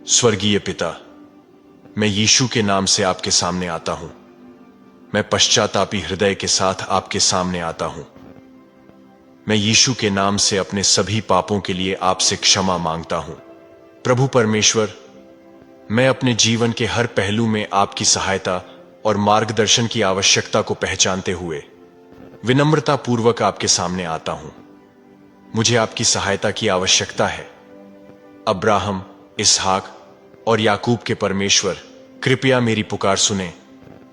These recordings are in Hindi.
स्वर्गीय पिता, मैं यीशु के नाम से आपके सामने आता हूं। मैं पश्चातापी हृदय के साथ आपके सामने आता हूं। मैं यीशु के नाम से अपने सभी पापों के लिए आपसे क्षमा मांगता हूं। प्रभु परमेश्वर, मैं अपने जीवन के हर पहलू में आपकी सहायता और मार्गदर्शन की आवश्यकता को पहचानते हुए विनम्रता पूर्वक आपके सामने आता हूं। मुझे आपकी सहायता की आवश्यकता है। अब्राहम, इसहाक और याकूब के परमेश्वर, कृपया मेरी पुकार सुने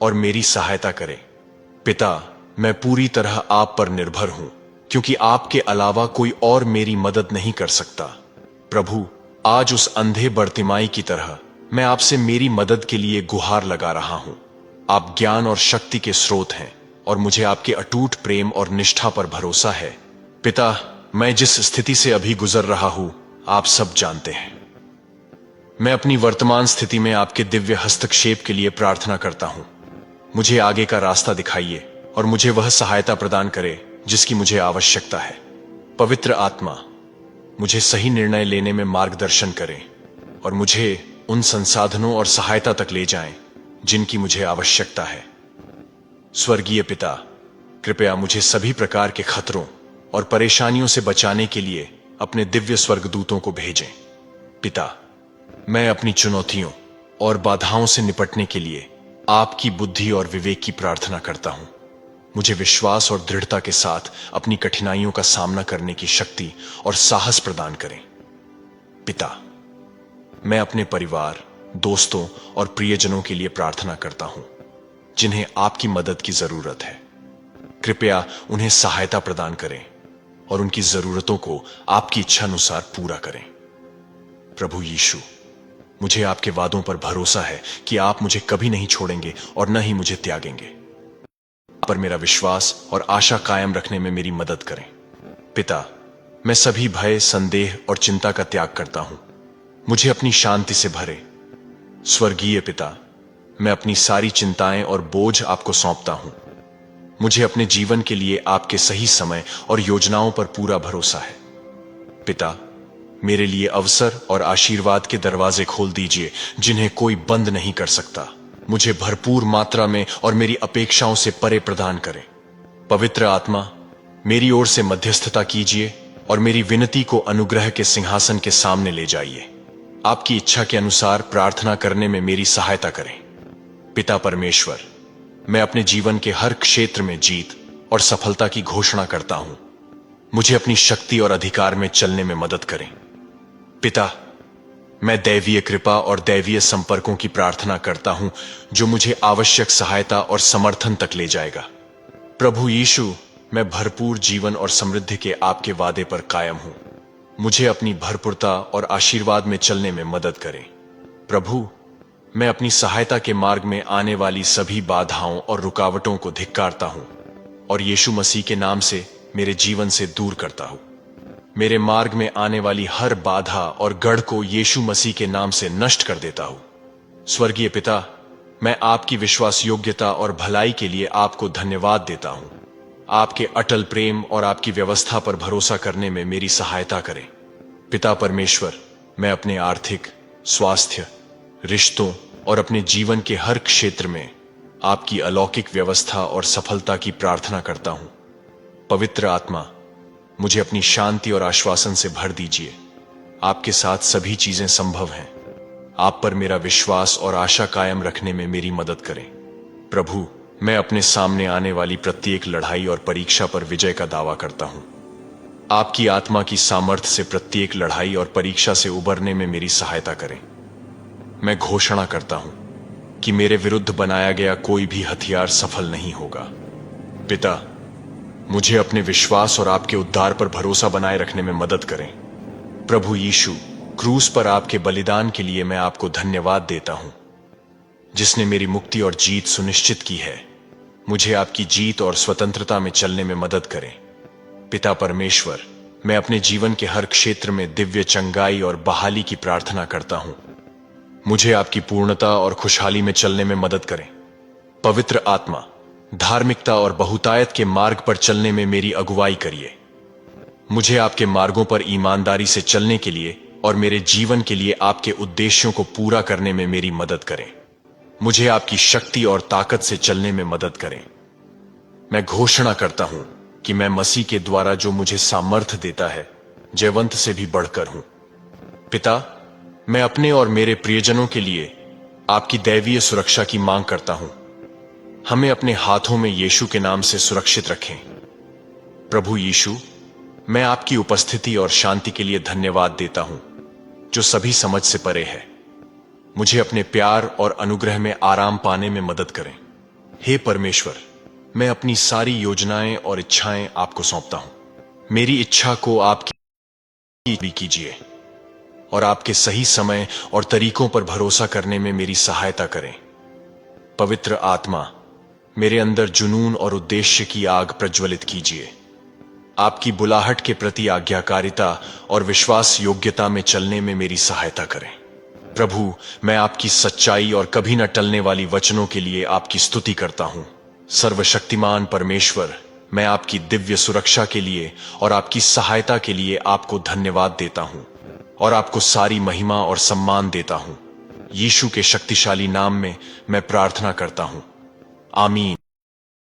और मेरी सहायता करें। पिता, मैं पूरी तरह आप पर निर्भर हूं, क्योंकि आपके अलावा कोई और मेरी मदद नहीं कर सकता। प्रभु, आज उस अंधे बर्तिमाई की तरह मैं आपसे मेरी मदद के लिए गुहार लगा रहा हूं। आप ज्ञान और शक्ति के स्रोत हैं और मुझे आपके अटूट प्रेम और निष्ठा पर भरोसा है। पिता, मैं जिस स्थिति से अभी गुजर रहा हूं, आप सब जानते हैं। मैं अपनी वर्तमान स्थिति में आपके दिव्य हस्तक्षेप के लिए प्रार्थना करता हूं। मुझे आगे का रास्ता दिखाइए और मुझे वह सहायता प्रदान करे जिसकी मुझे आवश्यकता है। पवित्र आत्मा, मुझे सही निर्णय लेने में मार्गदर्शन करें और मुझे उन संसाधनों और सहायता तक ले जाएं जिनकी मुझे आवश्यकता है। स्वर्गीय पिता, कृपया मुझे सभी प्रकार के खतरों और परेशानियों से बचाने के लिए अपने दिव्य स्वर्गदूतों को भेजें। पिता, मैं अपनी चुनौतियों और बाधाओं से निपटने के लिए आपकी बुद्धि और विवेक की प्रार्थना करता हूं। मुझे विश्वास और दृढ़ता के साथ अपनी कठिनाइयों का सामना करने की शक्ति और साहस प्रदान करें। पिता, मैं अपने परिवार, दोस्तों और प्रियजनों के लिए प्रार्थना करता हूं जिन्हें आपकी मदद की जरूरत है। कृपया उन्हें सहायता प्रदान करें और उनकी जरूरतों को आपकी इच्छा अनुसार पूरा करें। प्रभु यीशु, मुझे आपके वादों पर भरोसा है कि आप मुझे कभी नहीं छोड़ेंगे और न ही मुझे त्यागेंगे। आप पर मेरा विश्वास और आशा कायम रखने में मेरी मदद करें। पिता, मैं सभी भय, संदेह और चिंता का त्याग करता हूं। मुझे अपनी शांति से भरे। स्वर्गीय पिता, मैं अपनी सारी चिंताएं और बोझ आपको सौंपता हूं। मुझे अपने जीवन के लिए आपके सही समय और योजनाओं पर पूरा भरोसा है। पिता, मेरे लिए अवसर और आशीर्वाद के दरवाजे खोल दीजिए जिन्हें कोई बंद नहीं कर सकता। मुझे भरपूर मात्रा में और मेरी अपेक्षाओं से परे प्रदान करें। पवित्र आत्मा, मेरी ओर से मध्यस्थता कीजिए और मेरी विनती को अनुग्रह के सिंहासन के सामने ले जाइए। आपकी इच्छा के अनुसार प्रार्थना करने में मेरी सहायता करें। पिता परमेश्वर, मैं अपने जीवन के हर क्षेत्र में जीत और सफलता की घोषणा करता हूं। मुझे अपनी शक्ति और अधिकार में चलने में मदद करें। पिता, मैं दैवीय कृपा और दैवीय संपर्कों की प्रार्थना करता हूं जो मुझे आवश्यक सहायता और समर्थन तक ले जाएगा। प्रभु यीशु, मैं भरपूर जीवन और समृद्धि के आपके वादे पर कायम हूं। मुझे अपनी भरपूरता और आशीर्वाद में चलने में मदद करें। प्रभु, मैं अपनी सहायता के मार्ग में आने वाली सभी बाधाओं और रुकावटों को धिक्कारता हूं और यीशु मसीह के नाम से मेरे जीवन से दूर करता हूं। मेरे मार्ग में आने वाली हर बाधा और गढ़ को यीशु मसीह के नाम से नष्ट कर देता हूं। स्वर्गीय पिता, मैं आपकी विश्वास योग्यता और भलाई के लिए आपको धन्यवाद देता हूं। आपके अटल प्रेम और आपकी व्यवस्था पर भरोसा करने में मेरी सहायता करें। पिता परमेश्वर, मैं अपने आर्थिक, स्वास्थ्य, रिश्तों और अपने जीवन के हर क्षेत्र में आपकी अलौकिक व्यवस्था और सफलता की प्रार्थना करता हूं। पवित्र आत्मा, मुझे अपनी शांति और आश्वासन से भर दीजिए। आपके साथ सभी चीजें संभव हैं। आप पर मेरा विश्वास और आशा कायम रखने में मेरी मदद करें। प्रभु, मैं अपने सामने आने वाली प्रत्येक लड़ाई और परीक्षा पर विजय का दावा करता हूं। आपकी आत्मा की सामर्थ्य से प्रत्येक लड़ाई और परीक्षा से उबरने में मेरी सहायता करें। मैं घोषणा करता हूं कि मेरे विरुद्ध बनाया गया कोई भी हथियार सफल नहीं होगा। पिता, मुझे अपने विश्वास और आपके उद्धार पर भरोसा बनाए रखने में मदद करें। प्रभु यीशु, क्रूस पर आपके बलिदान के लिए मैं आपको धन्यवाद देता हूं, जिसने मेरी मुक्ति और जीत सुनिश्चित की है। मुझे आपकी जीत और स्वतंत्रता में चलने में मदद करें। पिता परमेश्वर, मैं अपने जीवन के हर क्षेत्र में दिव्य चंगाई और बहाली की प्रार्थना करता हूं। मुझे आपकी पूर्णता और खुशहाली में चलने में मदद करें। पवित्र आत्मा, धार्मिकता और बहुतायत के मार्ग पर चलने में मेरी अगुवाई करिए। मुझे आपके मार्गों पर ईमानदारी से चलने के लिए और मेरे जीवन के लिए आपके उद्देश्यों को पूरा करने में मेरी मदद करें। मुझे आपकी शक्ति और ताकत से चलने में मदद करें। मैं घोषणा करता हूं कि मैं मसीह के द्वारा जो मुझे सामर्थ्य देता है, जयवंत से भी बढ़कर हूं। पिता, मैं अपने और मेरे प्रियजनों के लिए आपकी दैवीय सुरक्षा की मांग करता हूं। हमें अपने हाथों में यीशु के नाम से सुरक्षित रखें। प्रभु यीशु, मैं आपकी उपस्थिति और शांति के लिए धन्यवाद देता हूं, जो सभी समझ से परे है। मुझे अपने प्यार और अनुग्रह में आराम पाने में मदद करें। हे परमेश्वर, मैं अपनी सारी योजनाएं और इच्छाएं आपको सौंपता हूं। मेरी इच्छा को आपकी भी कीजिए और आपके सही समय और तरीकों पर भरोसा करने में मेरी सहायता करें। पवित्र आत्मा, मेरे अंदर जुनून और उद्देश्य की आग प्रज्वलित कीजिए। आपकी बुलाहट के प्रति आज्ञाकारिता और विश्वास योग्यता में चलने में मेरी सहायता करें। प्रभु, मैं आपकी सच्चाई और कभी न टलने वाली वचनों के लिए आपकी स्तुति करता हूं। सर्वशक्तिमान परमेश्वर, मैं आपकी दिव्य सुरक्षा के लिए और आपकी सहायता के लिए आपको धन्यवाद देता हूं और आपको सारी महिमा और सम्मान देता हूं। यीशु के शक्तिशाली नाम में मैं प्रार्थना करता हूं। आमीन।